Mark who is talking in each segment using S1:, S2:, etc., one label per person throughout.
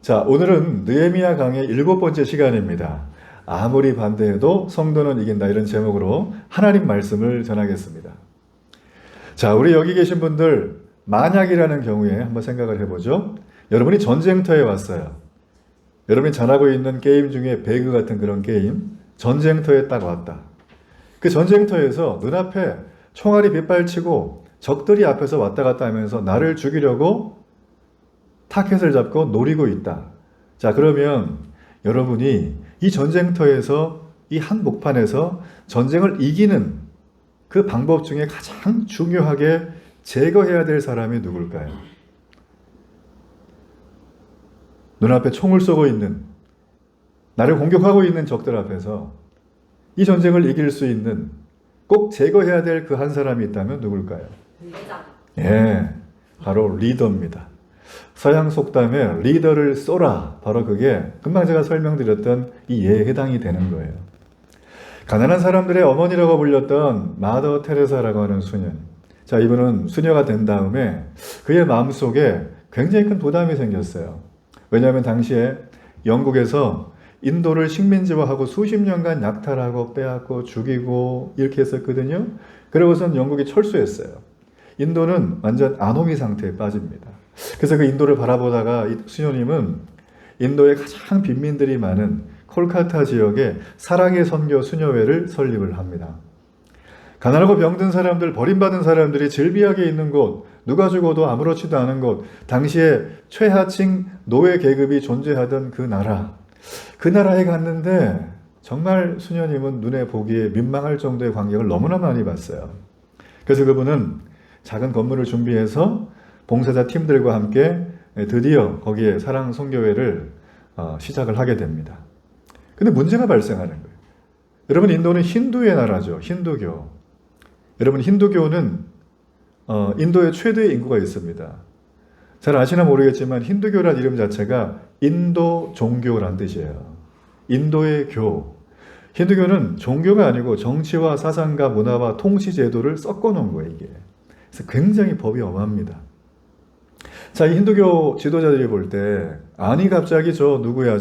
S1: 자, 오늘은 느헤미야 강의 7번째 시간입니다. 아무리 반대해도 성도는 이긴다, 이런 제목으로 하나님 말씀을 전하겠습니다. 자, 우리 여기 계신 분들, 만약이라는 경우에 한번 생각을 해보죠. 여러분이 전쟁터에 왔어요. 여러분이 잘하고 있는 게임 중에 배그 같은 그런 게임, 전쟁터에 딱 왔다. 그 전쟁터에서 눈앞에 총알이 빗발치고 적들이 앞에서 왔다 갔다 하면서 나를 죽이려고 타켓을 잡고 노리고 있다. 자, 그러면 여러분이 이 전쟁터에서, 이 한복판에서 전쟁을 이기는 그 방법 중에 가장 중요하게 제거해야 될 사람이 누굴까요? 눈앞에 총을 쏘고 있는, 나를 공격하고 있는 적들 앞에서 이 전쟁을 이길 수 있는, 꼭 제거해야 될 그 한 사람이 있다면 누굴까요? 예, 바로 리더입니다. 서양 속담에 리더를 쏘라, 바로 그게 금방 제가 설명드렸던 이 예에 해당이 되는 거예요. 가난한 사람들의 어머니라고 불렸던 마더 테레사라고 하는 수녀. 자, 이분은 수녀가 된 다음에 그의 마음속에 굉장히 큰 부담이 생겼어요. 왜냐하면 당시에 영국에서 인도를 식민지화하고 수십 년간 약탈하고 빼앗고 죽이고 이렇게 했었거든요. 그러고선 영국이 철수했어요. 인도는 완전 아노미 상태에 빠집니다. 그래서 그 인도를 바라보다가 이 수녀님은 인도의 가장 빈민들이 많은 콜카타 지역에 사랑의 선교 수녀회를 설립을 합니다. 가난하고 병든 사람들, 버림받은 사람들이 즐비하게 있는 곳, 누가 죽어도 아무렇지도 않은 곳, 당시에 최하층 노예 계급이 존재하던 그 나라에 갔는데 정말 수녀님은 눈에 보기에 민망할 정도의 광경을 너무나 많이 봤어요. 그래서 그분은 작은 건물을 준비해서 봉사자 팀들과 함께 드디어 거기에 사랑 선교회를 시작을 하게 됩니다. 근데 문제가 발생하는 거예요. 여러분, 인도는 힌두의 나라죠. 힌두교. 여러분, 힌두교는 인도의 최대의 인구가 있습니다. 잘 아시나 모르겠지만 힌두교란 이름 자체가 인도 종교란 뜻이에요. 인도의 교. 힌두교는 종교가 아니고 정치와 사상과 문화와 통치 제도를 섞어 놓은 거예요, 이게. 그래서 굉장히 법이 엄합니다. 자, 이 힌두교 지도자들이 볼 때, 아니 갑자기 저 누구야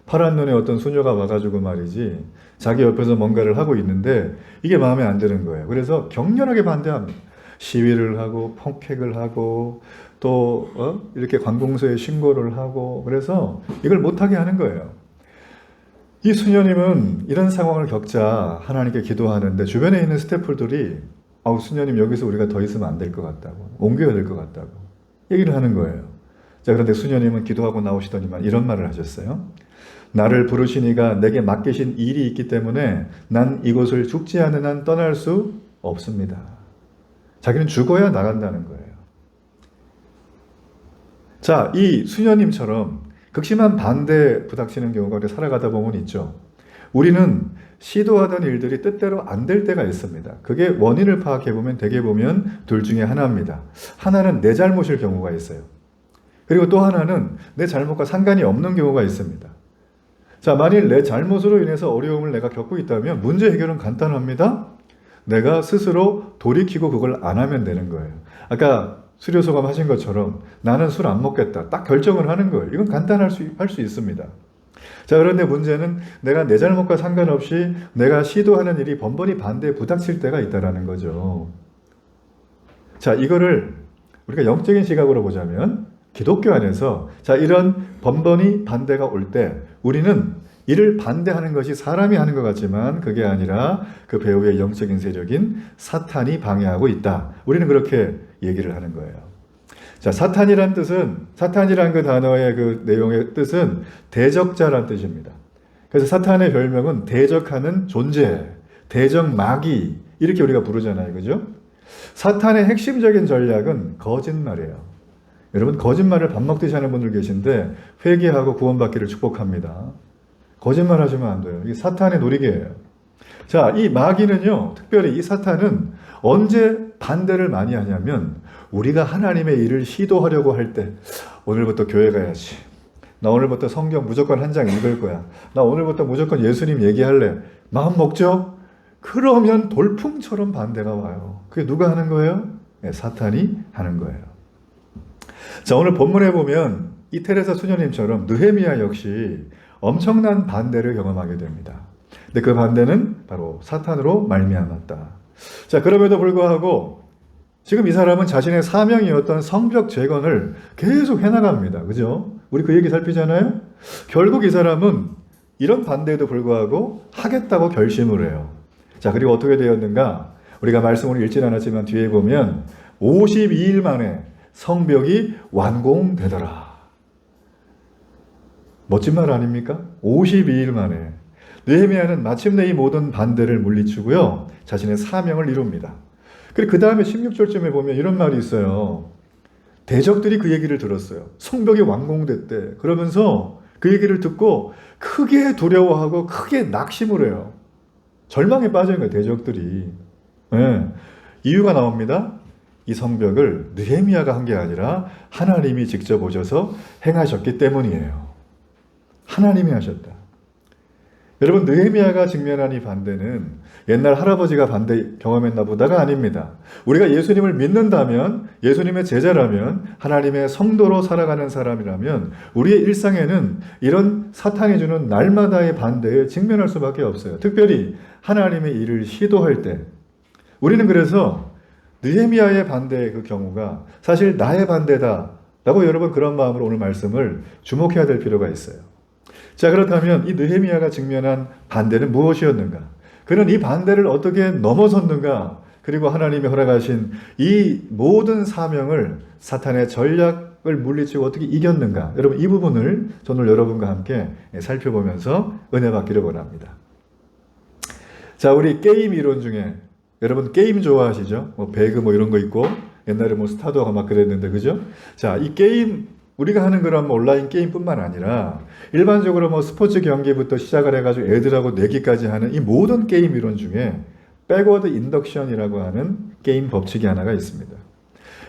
S1: 파란 눈의 어떤 수녀가 와가지고 말이지, 자기 옆에서 뭔가를 하고 있는데 이게 마음에 안 드는 거예요. 그래서 격렬하게 반대합니다. 시위를 하고 폭행을 하고 또 이렇게 관공서에 신고를 하고, 그래서 이걸 못하게 하는 거예요. 이 수녀님은 이런 상황을 겪자 하나님께 기도하는데 주변에 있는 스태프들이 수녀님 여기서 우리가 더 있으면 안 될 것 같다고, 옮겨야 될 것 같다고 얘기를 하는 거예요. 자, 그런데 수녀님은 기도하고 나오시더니만 이런 말을 하셨어요. 나를 부르신 이가 내게 맡기신 일이 있기 때문에 난 이곳을 죽지 않은 한 떠날 수 없습니다. 자기는 죽어야 나간다는 거예요. 자, 이 수녀님처럼 극심한 반대에 부닥치는 경우가 우리가 살아가다 보면 있죠. 우리는 시도하던 일들이 뜻대로 안 될 때가 있습니다. 그게 원인을 파악해보면 대개 보면 둘 중에 하나입니다. 하나는 내 잘못일 경우가 있어요. 그리고 또 하나는 내 잘못과 상관이 없는 경우가 있습니다. 자, 만일 내 잘못으로 인해서 어려움을 내가 겪고 있다면 문제 해결은 간단합니다. 내가 스스로 돌이키고 그걸 안 하면 되는 거예요. 아까 수료소감 하신 것처럼 나는 술 안 먹겠다, 딱 결정을 하는 거예요. 이건 간단할 수 있습니다. 자, 그런데 문제는 내가 내 잘못과 상관없이 내가 시도하는 일이 번번이 반대에 부닥칠 때가 있다는 거죠. 자, 이거를 우리가 영적인 시각으로 보자면 기독교 안에서 자, 이런 번번이 반대가 올 때 우리는 이를 반대하는 것이 사람이 하는 것 같지만 그게 아니라 그 배후의 영적인 세력인 사탄이 방해하고 있다. 우리는 그렇게 얘기를 하는 거예요. 자, 사탄이란 그 단어의 그 내용의 뜻은 대적자란 뜻입니다. 그래서 사탄의 별명은 대적하는 존재, 대적 마귀, 이렇게 우리가 부르잖아요. 그죠? 사탄의 핵심적인 전략은 거짓말이에요. 여러분, 거짓말을 밥 먹듯이 하는 분들 계신데 회개하고 구원받기를 축복합니다. 거짓말 하시면 안 돼요. 이게 사탄의 놀이개예요. 자, 이 마귀는요, 특별히 이 사탄은 언제 반대를 많이 하냐면 우리가 하나님의 일을 시도하려고 할 때, 오늘부터 교회 가야지. 나 오늘부터 성경 무조건 한 장 읽을 거야. 나 오늘부터 무조건 예수님 얘기할래. 마음 먹죠? 그러면 돌풍처럼 반대가 와요. 그게 누가 하는 거예요? 네, 사탄이 하는 거예요. 자, 오늘 본문에 보면 이 테레사 수녀님처럼 느헤미야 역시 엄청난 반대를 경험하게 됩니다. 근데 그 반대는 바로 사탄으로 말미암았다. 자, 그럼에도 불구하고 지금 이 사람은 자신의 사명이었던 성벽 재건을 계속 해나갑니다. 그죠? 우리 그 얘기 살피잖아요? 결국 이 사람은 이런 반대에도 불구하고 하겠다고 결심을 해요. 자, 그리고 어떻게 되었는가? 우리가 말씀을 읽진 않았지만 뒤에 보면 52일 만에 성벽이 완공되더라. 멋진 말 아닙니까? 52일 만에. 느헤미야는 마침내 이 모든 반대를 물리치고요. 자신의 사명을 이룹니다. 그리고 그 다음에 16절쯤에 보면 이런 말이 있어요. 대적들이 그 얘기를 들었어요. 성벽이 완공됐대. 그러면서 그 얘기를 듣고 크게 두려워하고 크게 낙심을 해요. 절망에 빠진 거예요, 대적들이. 네. 이유가 나옵니다. 이 성벽을 느헤미야가 한 게 아니라 하나님이 직접 오셔서 행하셨기 때문이에요. 하나님이 하셨다. 여러분, 느헤미야가 직면한 이 반대는 옛날 할아버지가 반대 경험했나 보다가 아닙니다. 우리가 예수님을 믿는다면, 예수님의 제자라면, 하나님의 성도로 살아가는 사람이라면 우리의 일상에는 이런 사탄이 주는 날마다의 반대에 직면할 수밖에 없어요. 특별히 하나님의 일을 시도할 때. 우리는 그래서 느헤미야의 반대의 그 경우가 사실 나의 반대다 라고 여러분 그런 마음으로 오늘 말씀을 주목해야 될 필요가 있어요. 자, 그렇다면 이 느헤미야가 직면한 반대는 무엇이었는가? 그는 이 반대를 어떻게 넘어섰는가? 그리고 하나님이 허락하신 이 모든 사명을 사탄의 전략을 물리치고 어떻게 이겼는가? 여러분, 이 부분을 오늘 여러분과 함께 살펴보면서 은혜 받기를 원합니다. 자, 우리 게임 이론 중에 여러분 게임 좋아하시죠? 뭐 배그 뭐 이런 거 있고 옛날에 뭐 스타도가 막 그랬는데, 그죠? 자, 이 게임 우리가 하는 그런 온라인 게임뿐만 아니라 일반적으로 뭐 스포츠 경기부터 시작을 해가지고 애들하고 내기까지 하는 이 모든 게임 이론 중에 백워드 인덕션이라고 하는 게임 법칙이 하나가 있습니다.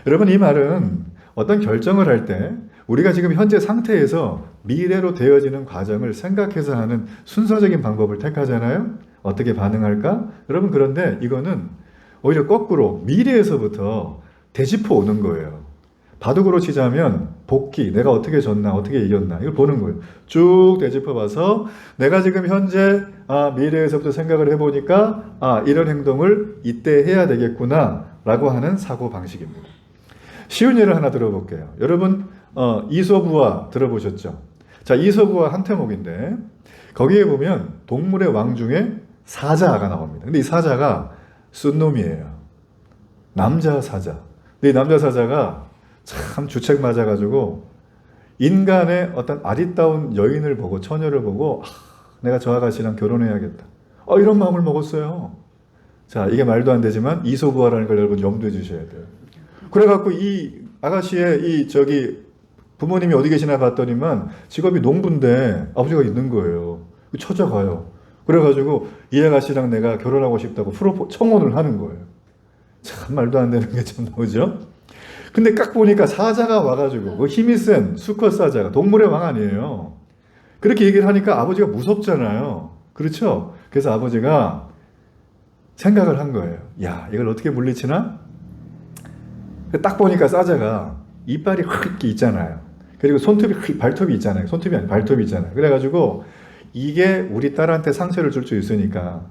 S1: 여러분, 이 말은 어떤 결정을 할 때 우리가 지금 현재 상태에서 미래로 되어지는 과정을 생각해서 하는 순서적인 방법을 택하잖아요. 어떻게 반응할까? 여러분, 그런데 이거는 오히려 거꾸로 미래에서부터 되짚어 오는 거예요. 바둑으로 치자면 복기, 내가 어떻게 졌나, 어떻게 이겼나 이걸 보는 거예요. 쭉 되짚어 봐서 내가 지금 현재 미래에서부터 생각을 해보니까 이런 행동을 이때 해야 되겠구나 라고 하는 사고 방식입니다. 쉬운 예를 하나 들어볼게요. 여러분 이솝우화 들어보셨죠? 자, 이솝우화 한 태목인데 거기에 보면 동물의 왕 중에 사자가 나옵니다. 근데 이 사자가 쓴 놈이에요. 남자 사자. 근데 이 남자 사자가 참 주책 맞아가지고 인간의 어떤 아리따운 여인을 보고, 처녀를 보고 내가 저 아가씨랑 결혼해야겠다. 이런 마음을 먹었어요. 자, 이게 말도 안 되지만 이솝우화라는 걸 여러분 염두에 주셔야 돼요. 그래갖고 이 아가씨의 부모님이 어디 계시나 봤더니만 직업이 농부인데 아버지가 있는 거예요. 찾아가요. 그래가지고 이 아가씨랑 내가 결혼하고 싶다고 청혼을 하는 거예요. 참 말도 안 되는 게 좀 나오죠? 근데 딱 보니까 사자가 와가지고 그 힘이 센 수컷 사자가 동물의 왕 아니에요. 그렇게 얘기를 하니까 아버지가 무섭잖아요. 그렇죠? 그래서 아버지가 생각을 한 거예요. 야, 이걸 어떻게 물리치나? 딱 보니까 사자가 이빨이 확 있잖아요. 그리고 발톱이 있잖아요. 손톱이 아니라 발톱이 있잖아요. 그래가지고 이게 우리 딸한테 상처를 줄 수 있으니까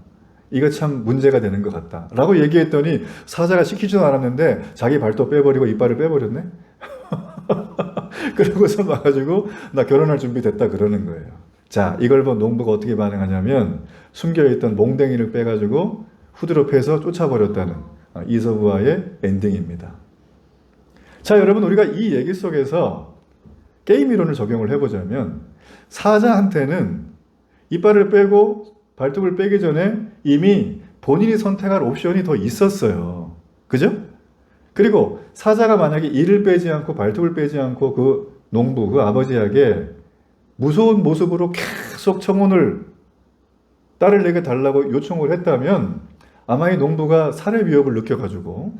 S1: 이거 참 문제가 되는 것 같다 라고 얘기했더니 사자가 시키지도 않았는데 자기 발톱 빼버리고 이빨을 빼버렸네. 그러고서 와가지고 나 결혼할 준비 됐다 그러는 거예요. 자, 이걸 본 농부가 어떻게 반응하냐면 숨겨있던 몽댕이를 빼가지고 후드로 패서 쫓아버렸다는 이솝우화의 엔딩입니다. 자, 여러분, 우리가 이 얘기 속에서 게임 이론을 적용을 해보자면 사자한테는 이빨을 빼고 발톱을 빼기 전에 이미 본인이 선택할 옵션이 더 있었어요. 그죠? 그리고 사자가 만약에 이를 빼지 않고 발톱을 빼지 않고 그 농부, 그 아버지에게 무서운 모습으로 계속 청혼을 딸을 내게 달라고 요청을 했다면 아마 이 농부가 살해 위협을 느껴가지고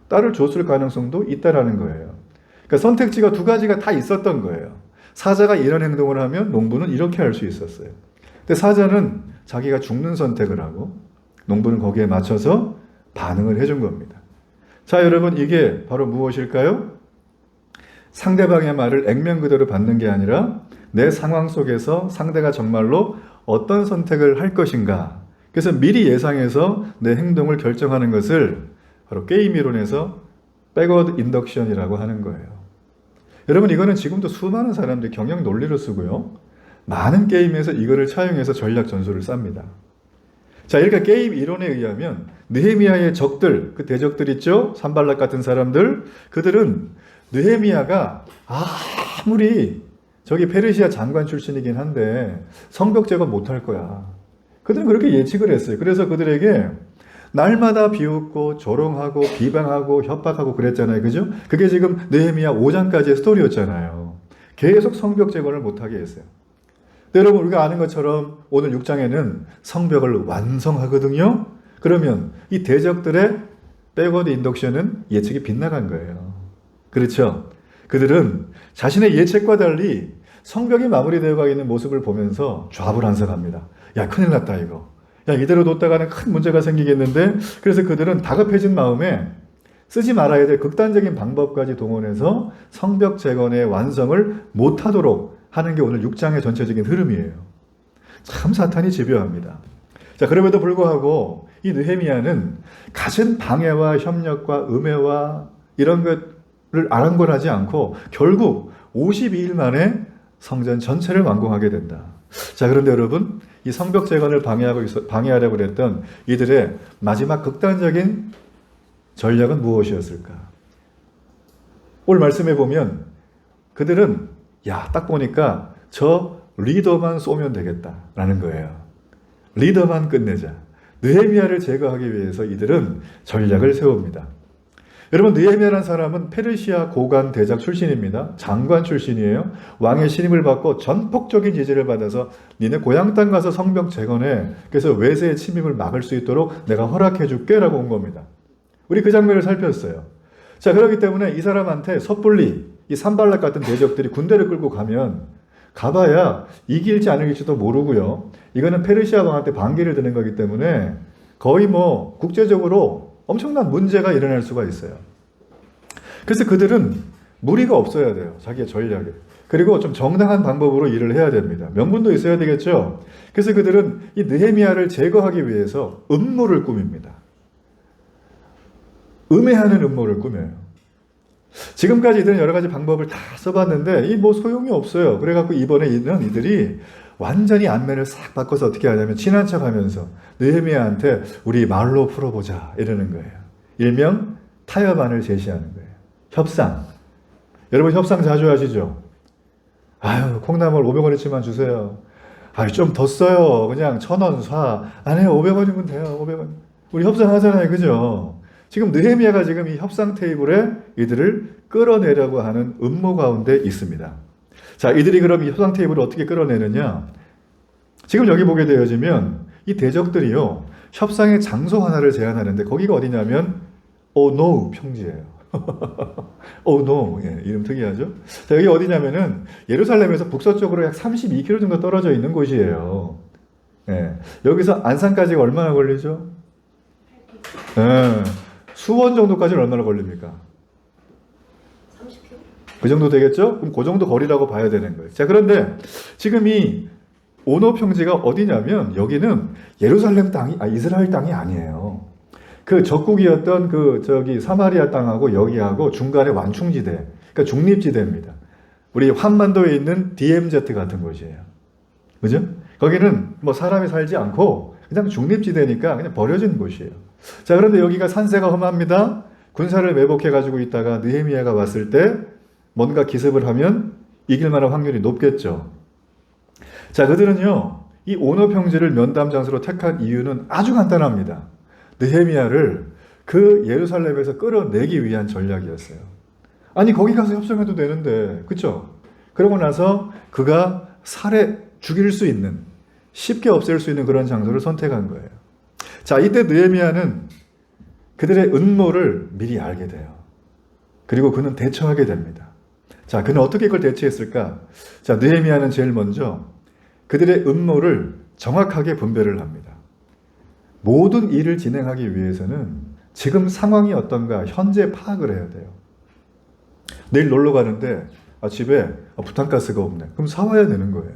S1: 딸을 줬을 가능성도 있다라는 거예요. 그러니까 선택지가 두 가지가 다 있었던 거예요. 사자가 이런 행동을 하면 농부는 이렇게 할 수 있었어요. 근데 사자는 자기가 죽는 선택을 하고 농부는 거기에 맞춰서 반응을 해준 겁니다. 자, 여러분, 이게 바로 무엇일까요? 상대방의 말을 액면 그대로 받는 게 아니라 내 상황 속에서 상대가 정말로 어떤 선택을 할 것인가. 그래서 미리 예상해서 내 행동을 결정하는 것을 바로 게임 이론에서 백워드 인덕션이라고 하는 거예요. 여러분, 이거는 지금도 수많은 사람들이 경영 논리로 쓰고요. 많은 게임에서 이거를 차용해서 전략 전술을 쌉니다. 자, 이렇게 게임 이론에 의하면 느헤미야의 적들, 그 대적들 있죠? 산발락 같은 사람들, 그들은 느헤미야가 아무리 저기 페르시아 장관 출신이긴 한데 성벽 제거 못할 거야. 그들은 그렇게 예측을 했어요. 그래서 그들에게 날마다 비웃고 조롱하고 비방하고 협박하고 그랬잖아요. 그죠? 그게 지금 느헤미야 5장까지의 스토리였잖아요. 계속 성벽 제거를 못하게 했어요. 여러분, 우리가 아는 것처럼 오늘 6장에는 성벽을 완성하거든요. 그러면 이 대적들의 백워드 인덕션은 예측이 빗나간 거예요. 그렇죠? 그들은 자신의 예측과 달리 성벽이 마무리되어 가 있는 모습을 보면서 좌불안석합니다. 야, 큰일 났다 이거. 야, 이대로 뒀다가는 큰 문제가 생기겠는데. 그래서 그들은 다급해진 마음에 쓰지 말아야 될 극단적인 방법까지 동원해서 성벽 재건의 완성을 못하도록 하는 게 오늘 6장의 전체적인 흐름이에요. 참 사탄이 집요합니다. 자, 그럼에도 불구하고 이 느헤미야는 가진 방해와 협력과 음해와 이런 것을 아랑곳하지 않고 결국 52일 만에 성전 전체를 완공하게 된다. 자, 그런데 여러분, 이 성벽 재건을 방해하려고 그랬던 이들의 마지막 극단적인 전략은 무엇이었을까? 오늘 말씀해 보면 그들은 딱 보니까 저 리더만 쏘면 되겠다라는 거예요. 리더만 끝내자. 느헤미야를 제거하기 위해서 이들은 전략을 세웁니다. 여러분, 느헤미야라는 사람은 페르시아 고관 대작 출신입니다. 장관 출신이에요. 왕의 신임을 받고 전폭적인 지지를 받아서 니네 고향 땅 가서 성벽 재건해. 그래서 외세의 침입을 막을 수 있도록 내가 허락해 줄게 라고 온 겁니다. 우리 그 장면을 살폈어요. 자, 그렇기 때문에 이 사람한테 섣불리 이 산발락 같은 대적들이 군대를 끌고 가봐야 이길지 안 이길지도 모르고요. 이거는 페르시아 왕한테 반기를 드는 거기 때문에 거의 국제적으로 엄청난 문제가 일어날 수가 있어요. 그래서 그들은 무리가 없어야 돼요. 자기의 전략에. 그리고 좀 정당한 방법으로 일을 해야 됩니다. 명분도 있어야 되겠죠. 그래서 그들은 이 느헤미야를 제거하기 위해서 음모를 꾸밉니다. 음해하는 음모를 꾸며요. 지금까지 이들은 여러 가지 방법을 다 써봤는데 소용이 없어요. 그래갖고 이번에 이들이 완전히 안면을 싹 바꿔서 어떻게 하냐면 친한 척하면서 느헤미야한테 우리 말로 풀어보자 이러는 거예요. 일명 타협안을 제시하는 거예요. 협상. 여러분, 협상 자주 하시죠? 아유, 콩나물 500원어치만 주세요. 아유, 좀 더 써요. 그냥 1,000원 사. 안 해요. 500원이면 돼요. 500원. 우리 협상하잖아요. 그죠? 지금 느헤미야가 지금 이 협상 테이블에 이들을 끌어내려고 하는 음모 가운데 있습니다. 자, 이들이 그럼 이 협상 테이블을 어떻게 끌어내느냐? 지금 여기 보게 되어지면 이 대적들이요, 협상의 장소 하나를 제안하는데 거기가 어디냐면 오노 평지예요. 오노, 예, 이름 특이하죠? 자, 여기 어디냐면은 예루살렘에서 북서쪽으로 약 32km 정도 떨어져 있는 곳이에요. 예, 여기서 안산까지가 얼마나 걸리죠? 예, 수원 정도까지는 얼마나 걸립니까? 30km? 그 정도 되겠죠? 그럼 그 정도 거리라고 봐야 되는 거예요. 자, 그런데 지금 이 오노 평지가 어디냐면 여기는 예루살렘 땅이, 이스라엘 땅이 아니에요. 그 적국이었던 사마리아 땅하고 여기하고 중간에 완충지대, 그러니까 중립지대입니다. 우리 한반도에 있는 DMZ 같은 곳이에요. 그죠? 거기는 사람이 살지 않고 그냥 중립지대니까 그냥 버려진 곳이에요. 자, 그런데 여기가 산세가 험합니다. 군사를 매복해가지고 있다가 느헤미야가 왔을 때 뭔가 기습을 하면 이길 만한 확률이 높겠죠. 자, 그들은요, 이 오노 평지를 면담 장소로 택한 이유는 아주 간단합니다. 느헤미야를 그 예루살렘에서 끌어내기 위한 전략이었어요. 아니, 거기 가서 협상해도 되는데, 그쵸? 그러고 나서 그가 죽일 수 있는, 쉽게 없앨 수 있는 그런 장소를 선택한 거예요. 자, 이때 느헤미야는 그들의 음모를 미리 알게 돼요. 그리고 그는 대처하게 됩니다. 자, 그는 어떻게 그걸 대처했을까? 자, 느헤미야는 제일 먼저 그들의 음모를 정확하게 분별을 합니다. 모든 일을 진행하기 위해서는 지금 상황이 어떤가 현재 파악을 해야 돼요. 내일 놀러 가는데 집에 부탄가스가 없네. 그럼 사와야 되는 거예요.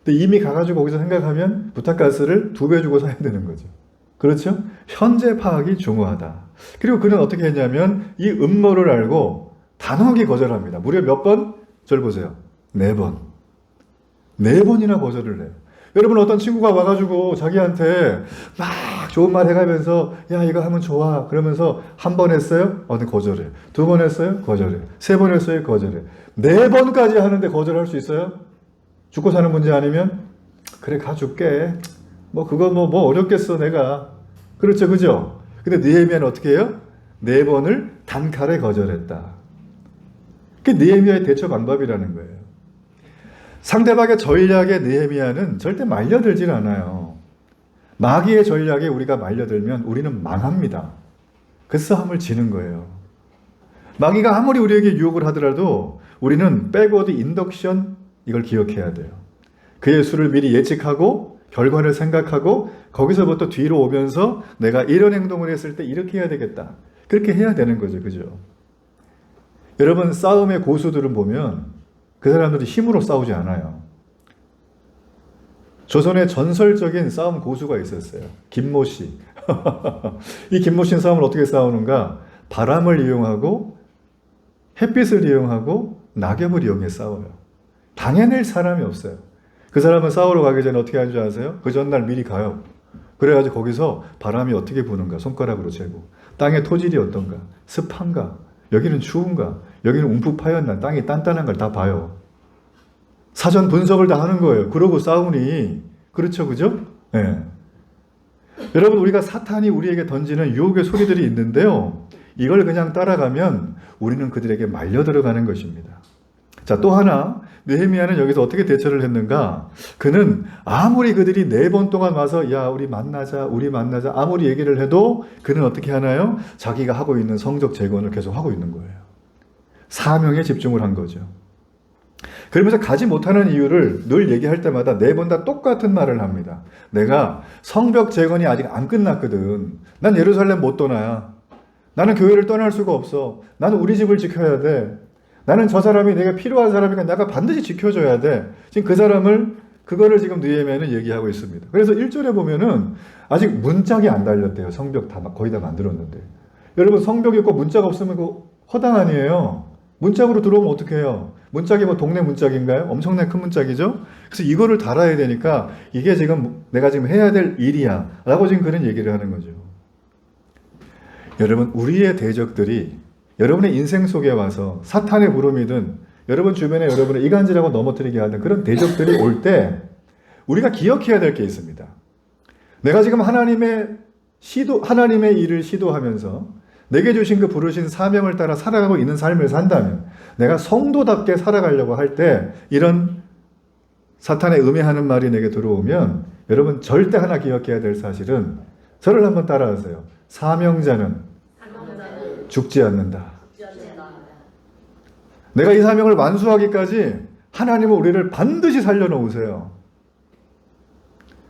S1: 근데 이미 가가지고 거기서 생각하면 부탄가스를 2배 주고 사야 되는 거죠. 그렇죠? 현재 파악이 중요하다. 그리고 그는 어떻게 했냐면 이 음모를 알고 단호하게 거절합니다. 무려 몇 번? 절 보세요. 4번. 4번이나 거절을 해요. 여러분 어떤 친구가 와가지고 자기한테 막 좋은 말 해가면서 야 이거 하면 좋아 그러면서 한 번 했어요? 근데 거절해. 2번 했어요? 거절해. 3번 했어요? 거절해. 4번까지 하는데 거절할 수 있어요? 죽고 사는 문제 아니면 그래 가줄게. 그거 뭐 어렵겠어 내가. 그렇죠 그죠? 근데 느헤미야는 어떻게 해요? 4번을 단칼에 거절했다. 그게 느헤미야의 대처 방법이라는 거예요. 상대방의 전략에 느헤미야는 절대 말려들질 않아요. 마귀의 전략에 우리가 말려들면 우리는 망합니다. 그 싸움을 지는 거예요. 마귀가 아무리 우리에게 유혹을 하더라도 우리는 백워드 인덕션 이걸 기억해야 돼요. 그의 수를 미리 예측하고 결과를 생각하고 거기서부터 뒤로 오면서 내가 이런 행동을 했을 때 이렇게 해야 되겠다. 그렇게 해야 되는 거죠. 그죠? 여러분 싸움의 고수들은 보면 그 사람들이 힘으로 싸우지 않아요. 조선에 전설적인 싸움 고수가 있었어요. 김모씨. 이 김모씨는 싸움을 어떻게 싸우는가? 바람을 이용하고 햇빛을 이용하고 낙엽을 이용해 싸워요. 당해낼 사람이 없어요. 그 사람은 싸우러 가기 전에 어떻게 하는 줄 아세요? 그 전날 미리 가요. 그래가지고 거기서 바람이 어떻게 부는가 손가락으로 재고 땅의 토질이 어떤가 습한가 여기는 추운가 여기는 움푹 파였나 땅이 단단한 걸 다 봐요. 사전 분석을 다 하는 거예요. 그러고 싸우니 그렇죠 그죠? 네. 여러분 우리가 사탄이 우리에게 던지는 유혹의 소리들이 있는데요. 이걸 그냥 따라가면 우리는 그들에게 말려 들어가는 것입니다. 자, 또 하나 느헤미야는 여기서 어떻게 대처를 했는가? 그는 아무리 그들이 4번 동안 와서 야 우리 만나자 아무리 얘기를 해도 그는 어떻게 하나요? 자기가 하고 있는 성적 재건을 계속 하고 있는 거예요. 사명에 집중을 한 거죠. 그러면서 가지 못하는 이유를 늘 얘기할 때마다 4번 다 똑같은 말을 합니다. 내가 성벽 재건이 아직 안 끝났거든. 난 예루살렘 못 떠나. 나는 교회를 떠날 수가 없어. 나는 우리 집을 지켜야 돼. 나는 저 사람이 내가 필요한 사람이니까 내가 반드시 지켜줘야 돼. 지금 그 사람을 그거를 지금 느헤미야는 얘기하고 있습니다. 그래서 1절에 보면은 아직 문짝이 안 달렸대요. 성벽 다 거의 다 만들었는데. 여러분 성벽이 있고 문짝 없으면 그거 허당 아니에요. 문짝으로 들어오면 어떻게 해요? 문짝이 뭐 동네 문짝인가요? 엄청나게 큰 문짝이죠? 그래서 이거를 달아야 되니까 이게 지금 내가 지금 해야 될 일이야. 라고 지금 그런 얘기를 하는 거죠. 여러분 우리의 대적들이 여러분의 인생 속에 와서 사탄의 부름이든 여러분 주변에 여러분을 이간질하고 넘어뜨리게 하는 그런 대적들이 올 때 우리가 기억해야 될 게 있습니다. 내가 지금 하나님의 일을 시도하면서 내게 주신 그 부르신 사명을 따라 살아가고 있는 삶을 산다면 내가 성도답게 살아가려고 할 때 이런 사탄의 음해하는 말이 내게 들어오면 여러분 절대 하나 기억해야 될 사실은 저를 한번 따라하세요. 사명자는 죽지 않는다. 내가 이 사명을 완수하기까지 하나님은 우리를 반드시 살려놓으세요.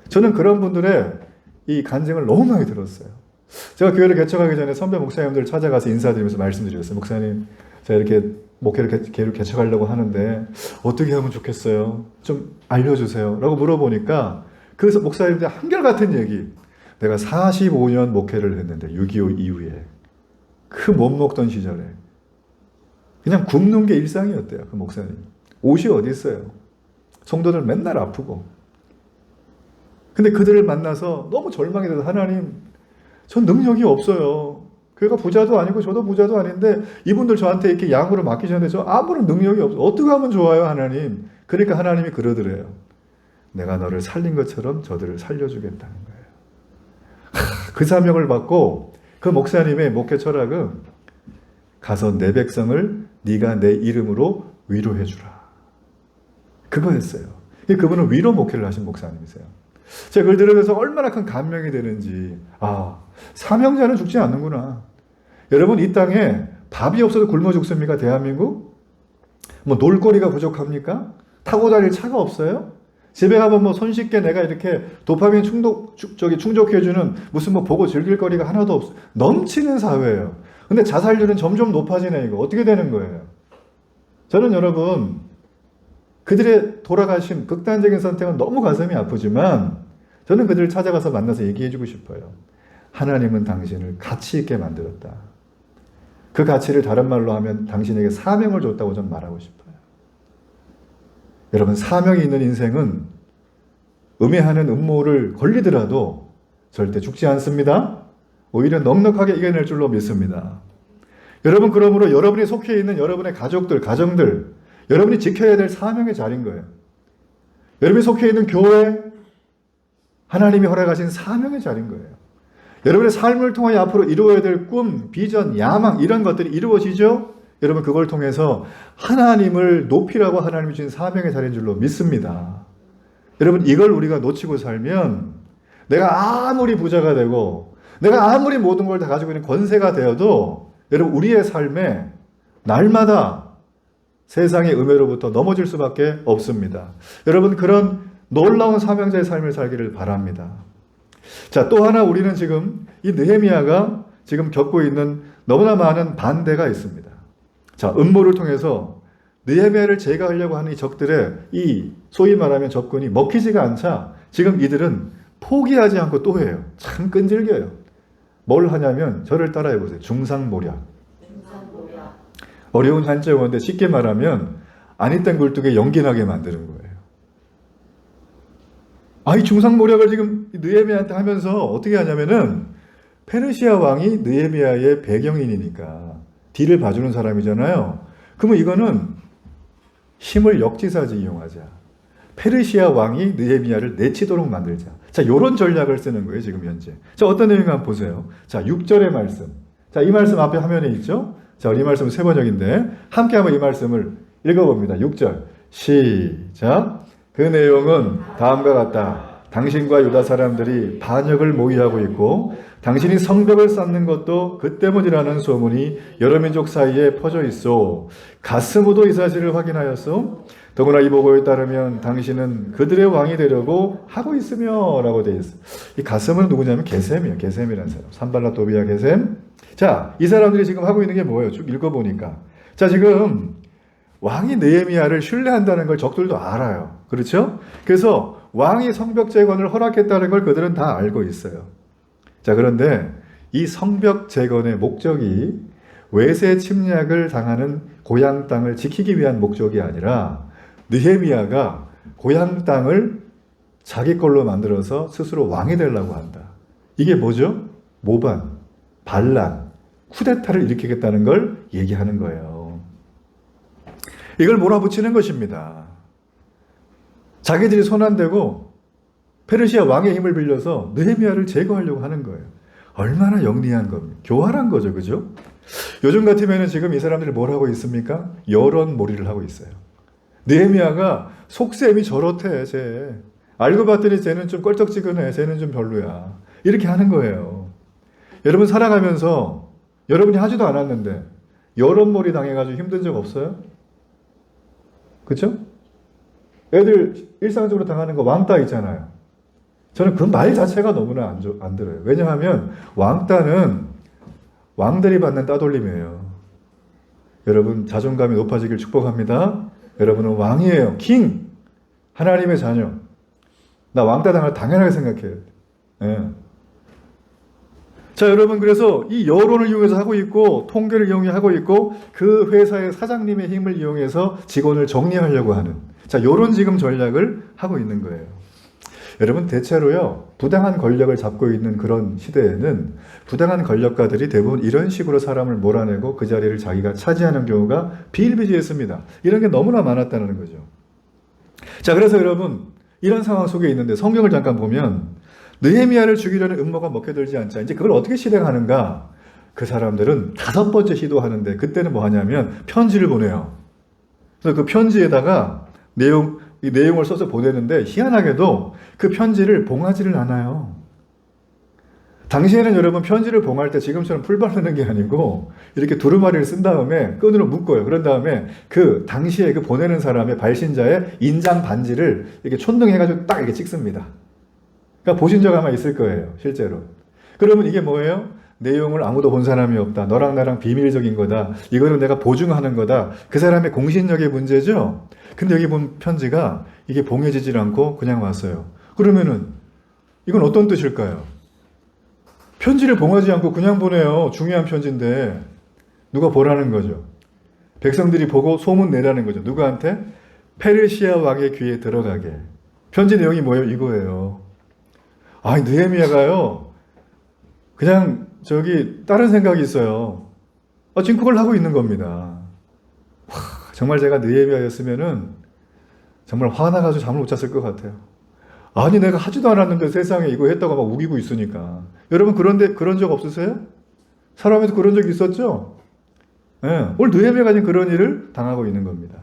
S1: 저는 그런 분들의 이 간증을 너무 많이 들었어요. 제가 교회를 개척하기 전에 선배 목사님들 찾아가서 인사드리면서 말씀드렸어요. 목사님, 제가 이렇게 목회를 개척하려고 하는데 어떻게 하면 좋겠어요? 좀 알려주세요. 라고 물어보니까 그래서 목사님들 한결같은 얘기. 내가 45년 목회를 했는데 6.25 이후에 그 못 먹던 시절에 그냥 굶는 게 일상이었대요. 그 목사님. 옷이 어디 있어요? 성도들 맨날 아프고. 근데 그들을 만나서 너무 절망이 돼서 하나님, 전 능력이 없어요. 교회가 부자도 아니고 저도 부자도 아닌데 이분들 저한테 이렇게 양으로 맡기셨는데 저 아무런 능력이 없어요. 어떻게 하면 좋아요, 하나님? 그러니까 하나님이 그러더래요. 내가 너를 살린 것처럼 저들을 살려주겠다는 거예요. 그 사명을 받고 그 목사님의 목회 철학은 가서 내 백성을 네가 내 이름으로 위로해 주라. 그거였어요. 그분은 위로 목회를 하신 목사님이세요. 제가 그걸 들으면서 얼마나 큰 감명이 되는지, 사명자는 죽지 않는구나. 여러분, 이 땅에 밥이 없어도 굶어 죽습니까? 대한민국? 뭐 놀거리가 부족합니까? 타고 다닐 차가 없어요? 집에 가면 뭐 손쉽게 내가 이렇게 도파민 충족해주는 무슨 뭐 보고 즐길 거리가 하나도 없어. 넘치는 사회예요. 근데 자살률은 점점 높아지네, 이거. 어떻게 되는 거예요? 저는 여러분 그들의 돌아가심, 극단적인 선택은 너무 가슴이 아프지만 저는 그들을 찾아가서 만나서 얘기해주고 싶어요. 하나님은 당신을 가치 있게 만들었다. 그 가치를 다른 말로 하면 당신에게 사명을 줬다고 저는 말하고 싶어요. 여러분, 사명이 있는 인생은 음해하는 음모를 걸리더라도 절대 죽지 않습니다. 오히려 넉넉하게 이겨낼 줄로 믿습니다. 여러분, 그러므로 여러분이 속해 있는 여러분의 가족들, 가정들, 여러분이 지켜야 될 사명의 자리인 거예요. 여러분이 속해 있는 교회, 하나님이 허락하신 사명의 자리인 거예요. 여러분의 삶을 통하여 앞으로 이루어야 될 꿈, 비전, 야망 이런 것들이 이루어지죠? 여러분 그걸 통해서 하나님을 높이라고 하나님이 주신 사명의 자리인 줄로 믿습니다. 여러분 이걸 우리가 놓치고 살면 내가 아무리 부자가 되고 내가 아무리 모든 걸 다 가지고 있는 권세가 되어도 여러분 우리의 삶에 날마다 세상의 음해로부터 넘어질 수밖에 없습니다. 여러분 그런 놀라운 사명자의 삶을 살기를 바랍니다. 자, 또 하나 우리는 지금 이 느헤미야가 지금 겪고 있는 너무나 많은 반대가 있습니다. 자, 음모를 통해서 느헤미야를 제거하려고 하는 이 적들의 이 소위 말하면 접근이 먹히지가 않자 지금 이들은 포기하지 않고 또 해요. 참 끈질겨요. 뭘 하냐면 저를 따라해 보세요. 중상모략. 어려운 한자어인데 쉽게 말하면 아니딴 굴뚝에 연기 나게 만드는 거예요. 이 중상모략을 지금 느헤미야한테 하면서 어떻게 하냐면은 페르시아 왕이 느헤미야의 배경인이니까 뒤를 봐주는 사람이잖아요. 그러면 이거는 힘을 역지사지 이용하자. 페르시아 왕이 느헤미야를 내치도록 만들자. 자, 요런 전략을 쓰는 거예요, 지금 현재. 자, 어떤 내용인가 한번 보세요. 자, 6절의 말씀. 자, 이 말씀 앞에 화면에 있죠? 자, 이 말씀은 세 번역인데 함께 한번 이 말씀을 읽어봅니다. 6절 시작. 그 내용은 다음과 같다. 당신과 유다 사람들이 반역을 모의하고 있고 당신이 성벽을 쌓는 것도 그 때문이라는 소문이 여러 민족 사이에 퍼져 있어. 가스무도 이 사실을 확인하였어. 더구나 이 보고에 따르면 당신은 그들의 왕이 되려고 하고 있으며 라고 되어 있어. 이 가스무는 누구냐면 게셈이에요. 게셈이라는 사람. 산발랏 도비아 게셈. 자, 이 사람들이 지금 하고 있는 게 뭐예요? 쭉 읽어보니까. 자, 지금 왕이 느헤미야를 신뢰한다는 걸 적들도 알아요. 그렇죠? 그래서 왕이 성벽 재건을 허락했다는 걸 그들은 다 알고 있어요. 자, 그런데 이 성벽 재건의 목적이 외세 침략을 당하는 고향 땅을 지키기 위한 목적이 아니라 느헤미야가 고향 땅을 자기 걸로 만들어서 스스로 왕이 되려고 한다. 이게 뭐죠? 모반, 반란, 쿠데타를 일으키겠다는 걸 얘기하는 거예요. 이걸 몰아붙이는 것입니다. 자기들이 손 안 대고 페르시아 왕의 힘을 빌려서 느헤미야를 제거하려고 하는 거예요. 얼마나 영리한 겁니까? 교활한 거죠, 그죠? 요즘 같으면 지금 이 사람들이 뭘 하고 있습니까? 여론몰이를 하고 있어요. 느헤미야가 속셈이 저렇대, 쟤. 알고 봤더니 쟤는 좀 껄쩍지근해, 쟤는 좀 별로야. 이렇게 하는 거예요. 여러분 살아가면서 여러분이 하지도 않았는데 여론몰이 당해가지고 힘든 적 없어요? 그쵸? 애들 일상적으로 당하는 거 왕따 있잖아요. 저는 그 말 자체가 너무나 안 들어요. 왜냐하면 왕따는 왕들이 받는 따돌림이에요. 여러분 자존감이 높아지길 축복합니다. 여러분은 왕이에요. 킹! 하나님의 자녀. 나 왕따 당할 당연하게 생각해요. 네. 자, 여러분 그래서 이 여론을 이용해서 하고 있고 통계를 이용해 하고 있고 그 회사의 사장님의 힘을 이용해서 직원을 정리하려고 하는 자, 요런 지금 전략을 하고 있는 거예요. 여러분 대체로요 부당한 권력을 잡고 있는 그런 시대에는 부당한 권력가들이 대부분 이런 식으로 사람을 몰아내고 그 자리를 자기가 차지하는 경우가 비일비재했습니다. 이런 게 너무나 많았다는 거죠. 자, 그래서 여러분 이런 상황 속에 있는데 성경을 잠깐 보면 느헤미야를 죽이려는 음모가 먹혀들지 않자 이제 그걸 어떻게 실행하는가? 그 사람들은 5번째 시도하는데 그때는 뭐 하냐면 편지를 보내요. 그래서 그 편지에다가 이 내용을 써서 보내는데 희한하게도 그 편지를 봉하지를 않아요. 당시에는 여러분 편지를 봉할 때 지금처럼 풀 바르는 게 아니고 이렇게 두루마리를 쓴 다음에 끈으로 묶어요. 그런 다음에 그 당시에 그 보내는 사람의 발신자의 인장 반지를 이렇게 촌등해가지고 딱 이렇게 찍습니다. 그러니까 보신 적 아마 있을 거예요. 실제로. 그러면 이게 뭐예요? 내용을 아무도 본 사람이 없다. 너랑 나랑 비밀적인 거다. 이거는 내가 보증하는 거다. 그 사람의 공신력의 문제죠. 근데 여기 본 편지가 이게 봉해지질 않고 그냥 왔어요. 그러면은 이건 어떤 뜻일까요? 편지를 봉하지 않고 그냥 보내요. 중요한 편지인데 누가 보라는 거죠. 백성들이 보고 소문 내라는 거죠. 누구한테? 페르시아 왕의 귀에 들어가게. 편지 내용이 뭐예요? 이거예요. 느헤미야가요. 그냥 다른 생각이 있어요. 지금 그걸 하고 있는 겁니다. 정말 제가 느헤미야였으면은 정말 화나가지고 잠을 못 잤을 것 같아요. 내가 하지도 않았는데 세상에 이거 했다고 막 우기고 있으니까. 여러분 그런 적 없으세요? 사람에도 그런 적 있었죠? 네, 오늘 느헤미야가 지금 그런 일을 당하고 있는 겁니다.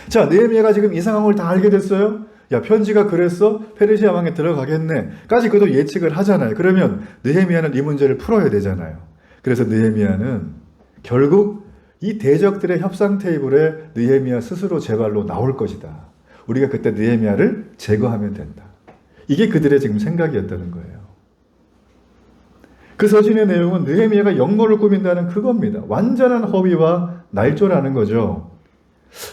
S1: 자, 느헤미야가 지금 이 상황을 다 알게 됐어요. 야, 편지가 그랬어? 페르시아 왕에 들어가겠네. 까지 그도 예측을 하잖아요. 그러면 느헤미야는 이 문제를 풀어야 되잖아요. 그래서 느헤미야는 결국 이 대적들의 협상 테이블에 느헤미야 스스로 제발로 나올 것이다. 우리가 그때 느헤미야를 제거하면 된다. 이게 그들의 지금 생각이었다는 거예요. 그 서신의 내용은 느헤미야가 역모를 꾸민다는 그겁니다. 완전한 허위와 날조라는 거죠.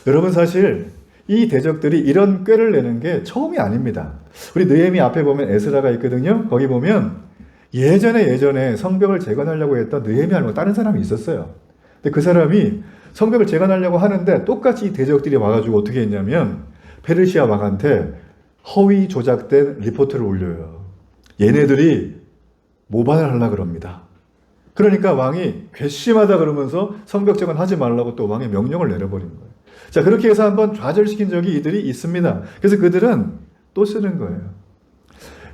S1: 여러분 사실 이 대적들이 이런 꾀를 내는 게 처음이 아닙니다. 우리 느헤미야 앞에 보면 에스라가 있거든요. 거기 보면 예전에 성벽을 재건하려고 했던 느헤미야 말고 다른 사람이 있었어요. 근데 그 사람이 성벽을 재건하려고 하는데 똑같이 이 대적들이 와가지고 어떻게 했냐면 페르시아 왕한테 허위 조작된 리포트를 올려요. 얘네들이 모반을 하려고 그럽니다. 그러니까 왕이 괘씸하다 그러면서 성벽 재건하지 말라고 또 왕의 명령을 내려버린 거예요. 자, 그렇게 해서 한번 좌절시킨 적이 이들이 있습니다. 그래서 그들은 또 쓰는 거예요.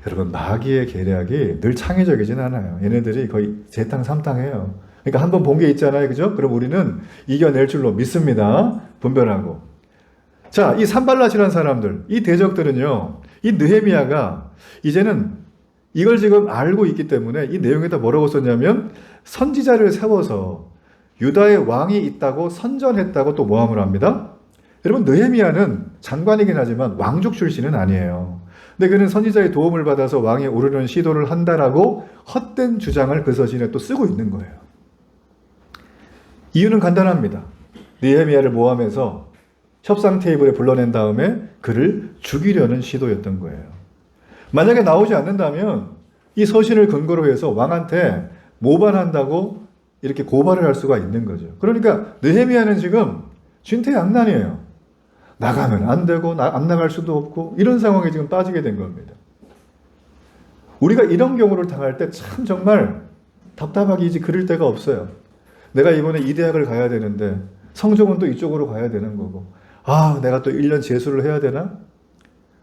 S1: 여러분, 마귀의 계략이 늘 창의적이진 않아요. 얘네들이 거의 재탕 삼탕해요. 그러니까 한번 본 게 있잖아요. 그죠? 그럼 우리는 이겨낼 줄로 믿습니다. 분별하고. 자, 이 산발랏이라는 사람들, 이 대적들은요, 이 느헤미야가 이제는 이걸 지금 알고 있기 때문에 이 내용에다 뭐라고 썼냐면 선지자를 세워서 유다의 왕이 있다고 선전했다고 또 모함을 합니다. 여러분, 느헤미야는 장관이긴 하지만 왕족 출신은 아니에요. 근데 그는 선지자의 도움을 받아서 왕에 오르는 시도를 한다라고 헛된 주장을 그 서신에 또 쓰고 있는 거예요. 이유는 간단합니다. 느헤미야를 모함해서 협상 테이블에 불러낸 다음에 그를 죽이려는 시도였던 거예요. 만약에 나오지 않는다면 이 서신을 근거로 해서 왕한테 모반한다고 이렇게 고발을 할 수가 있는 거죠. 그러니까 느헤미야는 지금 진퇴양난이에요. 나가면 안 되고 안 나갈 수도 없고 이런 상황에 지금 빠지게 된 겁니다. 우리가 이런 경우를 당할 때 참 정말 답답하기지 그럴 데가 없어요. 내가 이번에 이 대학을 가야 되는데 성적은 또 이쪽으로 가야 되는 거고 내가 또 1년 재수를 해야 되나?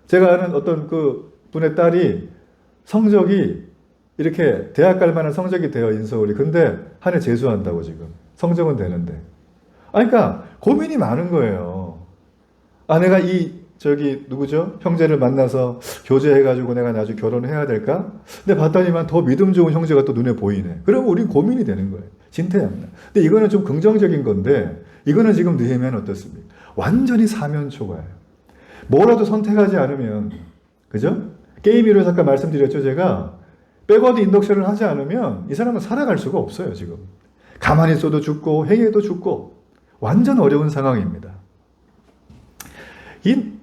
S1: 제가 아는 어떤 그 분의 딸이 성적이 이렇게 대학 갈 만한 성적이 돼요, 인서울이. 근데 한 해 재수한다고 지금. 성적은 되는데. 그러니까 고민이 많은 거예요. 내가 누구죠? 형제를 만나서 교제해가지고 내가 나중에 결혼해야 될까? 근데 봤더니만 더 믿음 좋은 형제가 또 눈에 보이네. 그러면 우린 고민이 되는 거예요. 진퇴양난. 근데 이거는 좀 긍정적인 건데, 이거는 지금 느헤미야는 어떻습니까? 완전히 사면초가예요. 뭐라도 선택하지 않으면, 그죠? 게임 이론에서 아까 말씀드렸죠, 제가. 백워드 인덕션을 하지 않으면 이 사람은 살아갈 수가 없어요, 지금. 가만히 있어도 죽고, 행해도 죽고, 완전 어려운 상황입니다. 이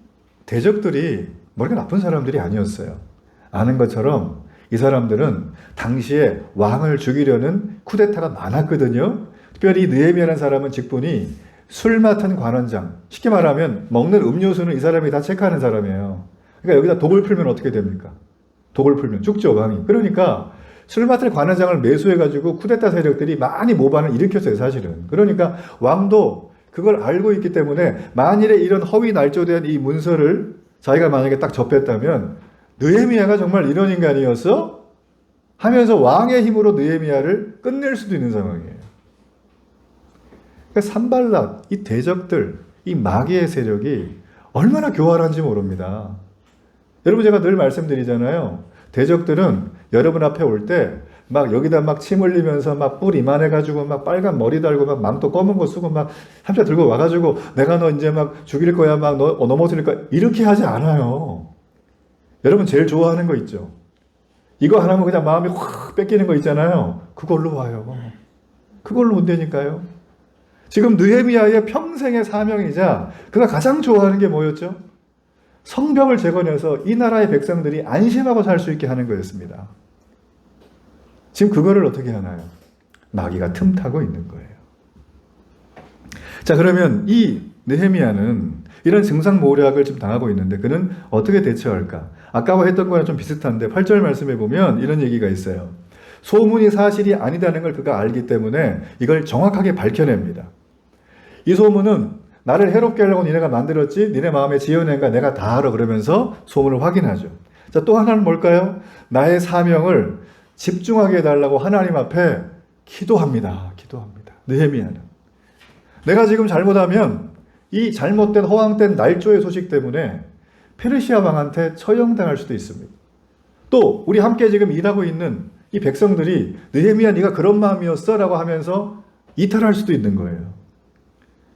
S1: 대적들이 머리가 나쁜 사람들이 아니었어요. 아는 것처럼 이 사람들은 당시에 왕을 죽이려는 쿠데타가 많았거든요. 특별히 느헤미야라는 사람은 직분이 술 맡은 관원장, 쉽게 말하면 먹는 음료수는 이 사람이 다 체크하는 사람이에요. 그러니까 여기다 독을 풀면 어떻게 됩니까? 독을 풀면 죽죠, 왕이. 그러니까 술 맡을 관원장을 매수해가지고 쿠데타 세력들이 많이 모반을 일으켰어요, 사실은. 그러니까 왕도 그걸 알고 있기 때문에 만일에 이런 허위 날조된 이 문서를 자기가 만약에 딱 접했다면 느헤미야가 정말 이런 인간이었어? 하면서 왕의 힘으로 느헤미야를 끝낼 수도 있는 상황이에요. 그러니까 산발랏, 이 대적들, 이 마귀의 세력이 얼마나 교활한지 모릅니다. 여러분, 제가 늘 말씀드리잖아요. 대적들은 여러분 앞에 올 때 막 여기다 막 침 흘리면서 막 뿔 이만해가지고 막 빨간 머리 달고 막 망토 검은 거 쓰고 막 함자 들고 와가지고 내가 너 이제 막 죽일 거야, 막 너 넘어뜨릴 거야, 이렇게 하지 않아요. 여러분 제일 좋아하는 거 있죠. 이거 하나면 그냥 마음이 확 뺏기는 거 있잖아요. 그걸로 와요. 그걸로 온다니까요. 지금 느헤미야의 평생의 사명이자 그가 가장 좋아하는 게 뭐였죠? 성벽을 재건해서 이 나라의 백성들이 안심하고 살 수 있게 하는 거였습니다. 지금 그거를 어떻게 하나요? 마귀가 틈타고 있는 거예요. 자, 그러면 이 느헤미야는 이런 증상모략을 지금 당하고 있는데 그는 어떻게 대처할까? 아까와 했던 거랑 좀 비슷한데 8절 말씀에 보면 이런 얘기가 있어요. 소문이 사실이 아니다는 걸 그가 알기 때문에 이걸 정확하게 밝혀냅니다. 이 소문은 나를 해롭게 하려고 니네가 만들었지, 니네 마음에 지어낸 거 내가 다 알아, 그러면서 소문을 확인하죠. 자, 또 하나는 뭘까요? 나의 사명을 집중하게 해달라고 하나님 앞에 기도합니다. 느헤미야는. 내가 지금 잘못하면 이 잘못된 허황된 날조의 소식 때문에 페르시아 왕한테 처형당할 수도 있습니다. 또 우리 함께 지금 일하고 있는 이 백성들이 느헤미야 네가 그런 마음이었어 라고 하면서 이탈할 수도 있는 거예요.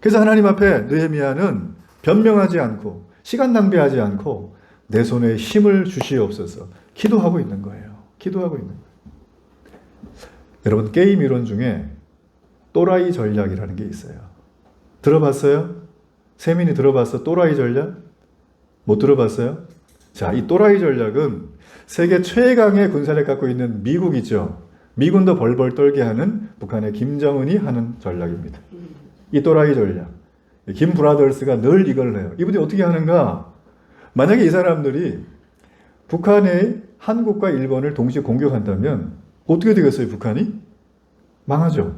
S1: 그래서 하나님 앞에 느헤미야는 변명하지 않고 시간 낭비하지 않고 내 손에 힘을 주시옵소서 기도하고 있는 거예요. 여러분, 게임 이론 중에 또라이 전략이라는 게 있어요. 들어봤어요? 세민이 들어봤어? 또라이 전략? 못 들어봤어요? 자, 이 또라이 전략은 세계 최강의 군사를 갖고 있는 미국이죠. 미군도 벌벌 떨게 하는 북한의 김정은이 하는 전략입니다. 이 또라이 전략. 김 브라더스가 늘 이걸 해요. 이분이 어떻게 하는가? 만약에 이 사람들이 북한의 한국과 일본을 동시에 공격한다면 어떻게 되겠어요, 북한이? 망하죠.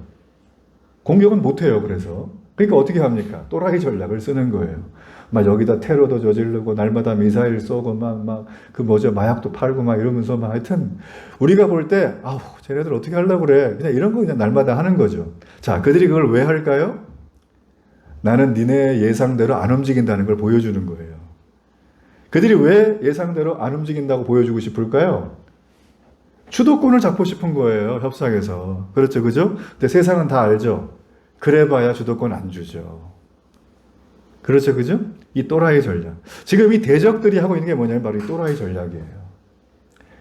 S1: 공격은 못해요, 그래서. 그러니까 어떻게 합니까? 또라이 전략을 쓰는 거예요. 막 여기다 테러도 저지르고, 날마다 미사일 쏘고, 마약도 팔고, 이러면서, 하여튼, 우리가 볼 때, 쟤네들 어떻게 하려고 그래? 그냥 이런 거 그냥 날마다 하는 거죠. 자, 그들이 그걸 왜 할까요? 나는 니네 예상대로 안 움직인다는 걸 보여주는 거예요. 그들이 왜 예상대로 안 움직인다고 보여주고 싶을까요? 주도권을 잡고 싶은 거예요, 협상에서. 그렇죠, 그죠? 근데 세상은 다 알죠? 그래봐야 주도권 안 주죠. 그렇죠, 그죠? 이 또라이 전략. 지금 이 대적들이 하고 있는 게 뭐냐면 바로 이 또라이 전략이에요.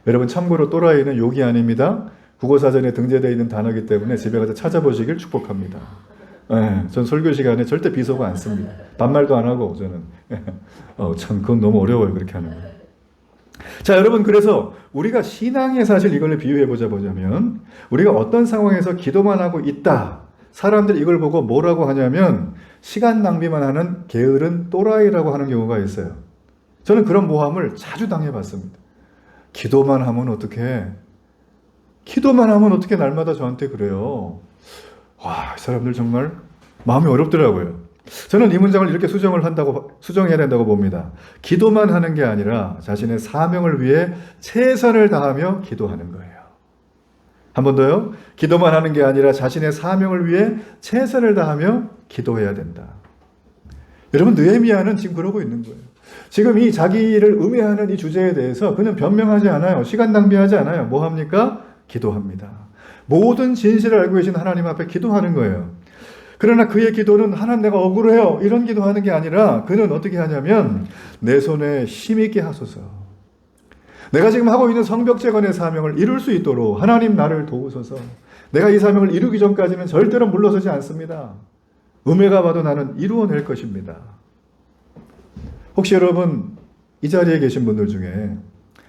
S1: 여러분, 참고로 또라이는 욕이 아닙니다. 국어사전에 등재되어 있는 단어이기 때문에 집에 가서 찾아보시길 축복합니다. 전 설교 시간에 절대 비속어 안 씁니다. 반말도 안 하고 저는. 참 그건 너무 어려워요, 그렇게 하는 거. 자, 여러분, 그래서 우리가 신앙의 사실 이걸 비유해 보자면 우리가 어떤 상황에서 기도만 하고 있다. 사람들이 이걸 보고 뭐라고 하냐면 시간 낭비만 하는 게으른 또라이라고 하는 경우가 있어요. 저는 그런 모함을 자주 당해봤습니다. 기도만 하면 어떡해? 날마다 저한테 그래요. 와, 이 사람들 정말 마음이 어렵더라고요. 저는 이 문장을 이렇게 수정해야 된다고 봅니다. 기도만 하는 게 아니라 자신의 사명을 위해 최선을 다하며 기도하는 거예요. 한 번 더요. 기도만 하는 게 아니라 자신의 사명을 위해 최선을 다하며 기도해야 된다. 여러분, 느헤미야는 지금 그러고 있는 거예요. 지금 이 자기를 음해하는 이 주제에 대해서 그는 변명하지 않아요. 시간 낭비하지 않아요. 뭐 합니까? 기도합니다. 모든 진실을 알고 계신 하나님 앞에 기도하는 거예요. 그러나 그의 기도는 하나님 내가 억울해요, 이런 기도하는 게 아니라 그는 어떻게 하냐면 내 손에 힘있게 하소서. 내가 지금 하고 있는 성벽 재건의 사명을 이룰 수 있도록 하나님 나를 도우소서. 내가 이 사명을 이루기 전까지는 절대로 물러서지 않습니다. 음해가 봐도 나는 이루어낼 것입니다. 혹시 여러분 이 자리에 계신 분들 중에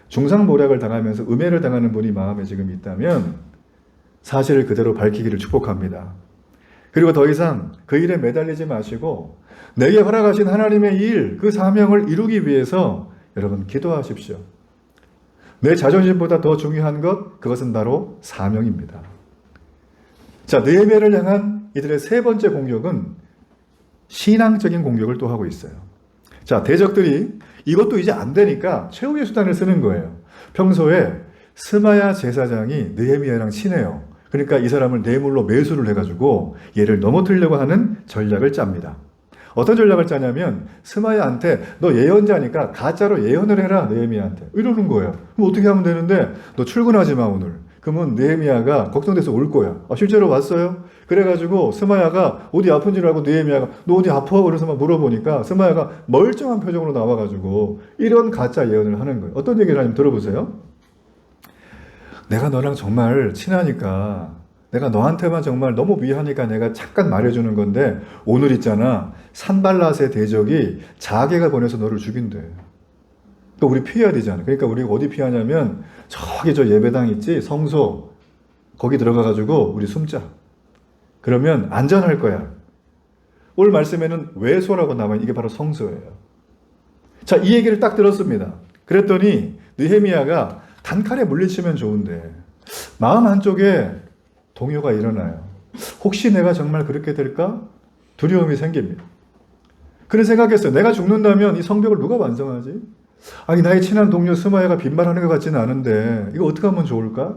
S1: 중상모략을 당하면서 음해를 당하는 분이 마음에 지금 있다면 사실을 그대로 밝히기를 축복합니다. 그리고 더 이상 그 일에 매달리지 마시고 내게 허락하신 하나님의 일, 그 사명을 이루기 위해서 여러분 기도하십시오. 내 자존심보다 더 중요한 것, 그것은 바로 사명입니다. 자, 느헤미야를 향한 이들의 세 번째 공격은 신앙적인 공격을 또 하고 있어요. 자, 대적들이 이것도 이제 안 되니까 최후의 수단을 쓰는 거예요. 평소에 스마야 제사장이 느헤미야랑 친해요. 그러니까 이 사람을 뇌물로 매수를 해가지고 얘를 넘어뜨리려고 하는 전략을 짭니다. 어떤 전략을 짜냐면 스마야한테 너 예언자니까 가짜로 예언을 해라, 느헤미야한테 이러는 거예요. 그럼 어떻게 하면 되는데 너 출근하지 마 오늘. 그러면 느헤미야가 걱정돼서 올 거야. 실제로 왔어요? 그래가지고 스마야가 어디 아픈 줄 알고 느헤미야가 너 어디 아파? 그래서 막 물어보니까 스마야가 멀쩡한 표정으로 나와가지고 이런 가짜 예언을 하는 거예요. 어떤 얘기를 하냐면 들어보세요. 내가 너랑 정말 친하니까, 내가 너한테만 정말 너무 미안하니까 내가 잠깐 말해주는 건데, 오늘 있잖아, 산발랏의 대적이 자기가 보내서 너를 죽인대. 그러니까 우리 피해야 되잖아. 그러니까 우리가 어디 피하냐면 저기 저 예배당 있지, 성소, 거기 들어가가지고 우리 숨자. 그러면 안전할 거야. 오늘 말씀에는 외소라고 나와요. 이게 바로 성소예요. 자, 이 얘기를 딱 들었습니다. 그랬더니 느헤미야가 단칼에 물리치면 좋은데 마음 한쪽에 동요가 일어나요. 혹시 내가 정말 그렇게 될까? 두려움이 생깁니다. 그런 생각했어요. 내가 죽는다면 이 성벽을 누가 완성하지? 아니, 나의 친한 동료 스마야가 빈말하는 것 같지는 않은데 이거 어떻게 하면 좋을까?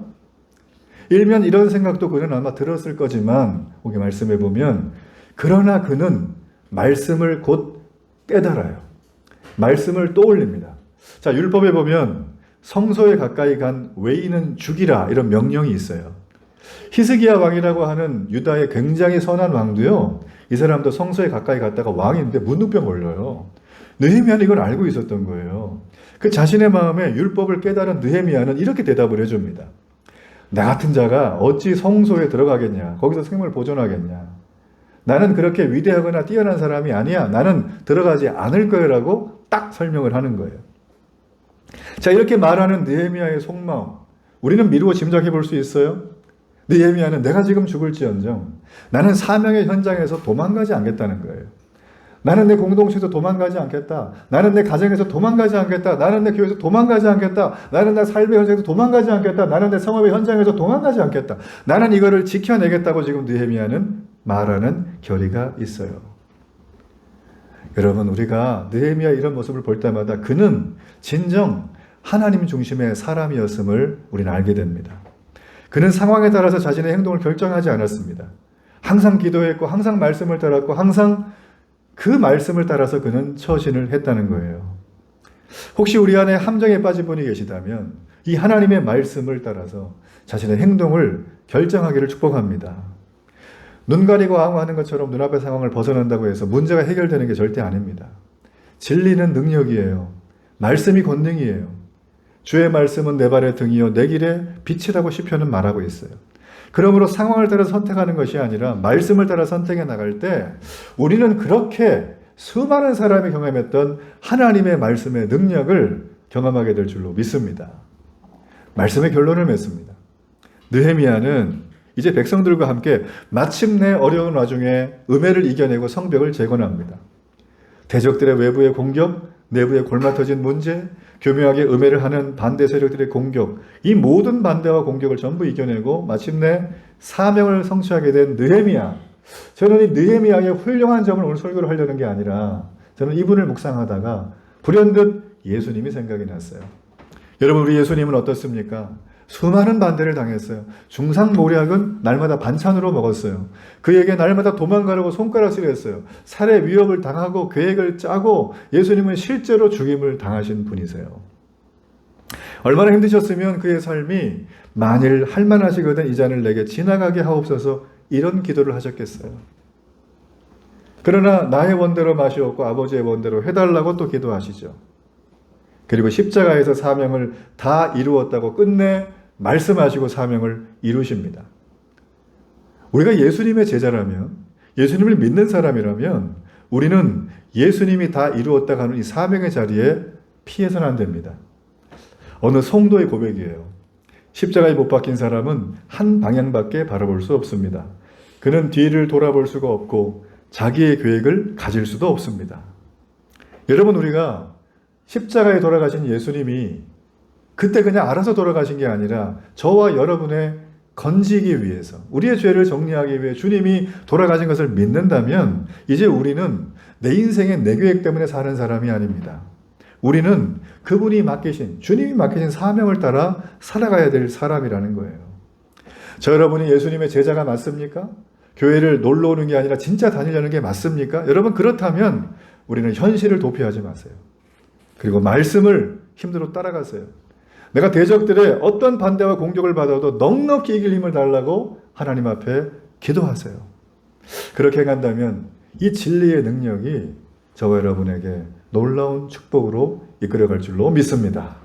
S1: 일면 이런 생각도 그는 아마 들었을 거지만 거기 말씀해 보면 그러나 그는 말씀을 곧 깨달아요. 말씀을 떠올립니다. 자, 율법에 보면 성소에 가까이 간 외인은 죽이라 이런 명령이 있어요. 히스기야 왕이라고 하는 유다의 굉장히 선한 왕도요. 이 사람도 성소에 가까이 갔다가 왕인데 문둥병 걸려요. 느헤미야는 이걸 알고 있었던 거예요. 그 자신의 마음에 율법을 깨달은 느헤미야는 이렇게 대답을 해줍니다. 나 같은 자가 어찌 성소에 들어가겠냐? 거기서 생명을 보존하겠냐? 나는 그렇게 위대하거나 뛰어난 사람이 아니야. 나는 들어가지 않을 거라고 딱 설명을 하는 거예요. 자, 이렇게 말하는 느헤미야의 속마음, 우리는 미루어 짐작해 볼 수 있어요? 느헤미야는 내가 지금 죽을지언정 나는 사명의 현장에서 도망가지 않겠다는 거예요. 나는 내 공동체에서 도망가지 않겠다. 나는 내 가정에서 도망가지 않겠다. 나는 내 교회에서 도망가지 않겠다. 나는 내 삶의 현장에서 도망가지 않겠다. 나는 내 성업의 현장에서 도망가지 않겠다. 나는 이거를 지켜내겠다고 지금 느헤미야는 말하는 결의가 있어요. 여러분, 우리가 느헤미야 이런 모습을 볼 때마다 그는 진정 하나님 중심의 사람이었음을 우리는 알게 됩니다. 그는 상황에 따라서 자신의 행동을 결정하지 않았습니다. 항상 기도했고 항상 말씀을 따랐고 항상 그 말씀을 따라서 그는 처신을 했다는 거예요. 혹시 우리 안에 함정에 빠진 분이 계시다면 이 하나님의 말씀을 따라서 자신의 행동을 결정하기를 축복합니다. 눈 가리고 아웅하는 것처럼 눈앞의 상황을 벗어난다고 해서 문제가 해결되는 게 절대 아닙니다. 진리는 능력이에요. 말씀이 권능이에요. 주의 말씀은 내 발의 등이요 내 길의 빛이라고 시편은 말하고 있어요. 그러므로 상황을 따라 선택하는 것이 아니라 말씀을 따라 선택해 나갈 때 우리는 그렇게 수많은 사람이 경험했던 하나님의 말씀의 능력을 경험하게 될 줄로 믿습니다. 말씀의 결론을 맺습니다. 느헤미야는 이제 백성들과 함께 마침내 어려운 와중에 음해를 이겨내고 성벽을 재건합니다. 대적들의 외부의 공격, 내부의 골마터진 문제, 교묘하게 음해를 하는 반대 세력들의 공격, 이 모든 반대와 공격을 전부 이겨내고 마침내 사명을 성취하게 된 느헤미야. 저는 이 느헤미야의 훌륭한 점을 오늘 설교를 하려는 게 아니라 저는 이분을 묵상하다가 불현듯 예수님이 생각이 났어요. 여러분, 우리 예수님은 어떻습니까? 수많은 반대를 당했어요. 중상모략은 날마다 반찬으로 먹었어요. 그에게 날마다 도망가려고 손가락질을 했어요. 살해 위협을 당하고 계획을 짜고 예수님은 실제로 죽임을 당하신 분이세요. 얼마나 힘드셨으면 그의 삶이 만일 할만하시거든 이 잔을 내게 지나가게 하옵소서 이런 기도를 하셨겠어요. 그러나 나의 원대로 마시옵고 아버지의 원대로 해달라고 또 기도하시죠. 그리고 십자가에서 사명을 다 이루었다고 끝내 말씀하시고 사명을 이루십니다. 우리가 예수님의 제자라면, 예수님을 믿는 사람이라면 우리는 예수님이 다 이루었다고 하는 이 사명의 자리에 피해서는 안 됩니다. 어느 성도의 고백이에요. 십자가에 못 박힌 사람은 한 방향밖에 바라볼 수 없습니다. 그는 뒤를 돌아볼 수가 없고 자기의 계획을 가질 수도 없습니다. 여러분, 우리가 십자가에 돌아가신 예수님이 그때 그냥 알아서 돌아가신 게 아니라 저와 여러분의 건지기 위해서, 우리의 죄를 정리하기 위해 주님이 돌아가신 것을 믿는다면 이제 우리는 내 인생의 내 계획 때문에 사는 사람이 아닙니다. 우리는 그분이 맡기신, 주님이 맡기신 사명을 따라 살아가야 될 사람이라는 거예요. 저 여러분이 예수님의 제자가 맞습니까? 교회를 놀러 오는 게 아니라 진짜 다니려는 게 맞습니까? 여러분, 그렇다면 우리는 현실을 도피하지 마세요. 그리고 말씀을 힘들어 따라가세요. 내가 대적들의 어떤 반대와 공격을 받아도 넉넉히 이길 힘을 달라고 하나님 앞에 기도하세요. 그렇게 해간다면 이 진리의 능력이 저와 여러분에게 놀라운 축복으로 이끌어갈 줄로 믿습니다.